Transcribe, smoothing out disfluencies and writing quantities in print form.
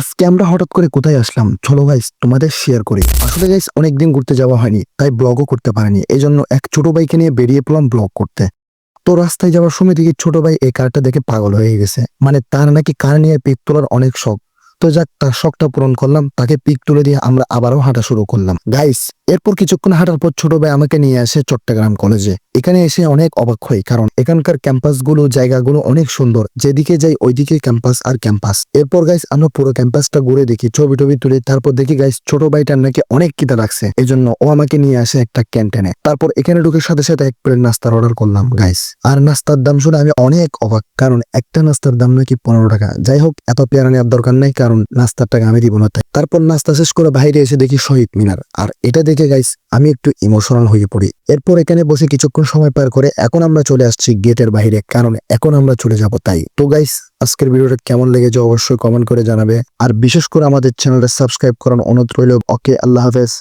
আজকে আমরা হঠাৎ করে কোথায় আসলাম চলো গাইস তোমাদের শেয়ার করি। আসলে গাইস অনেকদিন ঘুরতে যাওয়া হয়নি, তাই ব্লগও করতে পারিনি। এই জন্য এক ছোট ভাইকে নিয়ে বেরিয়ে পড়লাম ব্লগ করতে। তো রাস্তায় যাওয়ার সময় দেখি ছোট ভাই এই কারটা দেখে পাগল হয়ে গেছে, মানে তার নাকি কার নিয়ে পিক তোলার অনেক শখ। তো যাক, তার শখটা পূরণ করলাম, তাকে পিক তুলে দিয়ে আমরা আবারও হাঁটা শুরু করলাম গাইস। এরপর কিছুক্ষণ হাঁটার পর ছোট ভাই আমাকে নিয়ে আসে চট্টগ্রাম কলেজে। এখানে এসে অনেক অবাক হই, কারণ এখানকার ক্যাম্পাসগুলো জায়গাগুলো অনেক সুন্দর, যেদিকে যাই ওইদিকে ক্যাম্পাস আর ক্যাম্পাস। এরপর গাইস আমরা পুরো ক্যাম্পাসটা ঘুরে দেখি, ছবি টবি তুলি। তারপর দেখি গাইস ছোট ভাইটার নাকি অনেক খিদা লাগছে, এই জন্য ও আমাকে নিয়ে আসে একটা ক্যান্টিনে। তারপর এখানে ঢুকে সাথে সাথে এক প্লেট নাস্তার অর্ডার করলাম গাইস। আর নাস্তার দাম শুনে আমি অনেক অবাক, কারণ একটা নাস্তার দাম নাকি 15 টাকা। যাই হোক, এত পেয়ারা নেওয়ার দরকার নাই, কারণ নাস্তার টাকা আমি দিব না তাই। তারপর নাস্তা শেষ করে বাইরে এসে দেখি শহীদ মিনার, আর এটা দেখে গাইস আমি একটু ইমোশনাল হয়ে পড়ি। এরপর এখানে বসে কিছুক্ষণ সময় পার করে এখন আমরা চলে আসছি গেটের বাইরে, কারণ এখন আমরা চলে যাব তাই। তো গাইস আজকের ভিডিওটা কেমন লেগেছে অবশ্যই কমেন্ট করে জানাবে, আর বিশেষ করে আমাদের চ্যানেলটা সাবস্ক্রাইব করার অনুরোধ রইল। ওকে, আল্লাহ হাফেজ।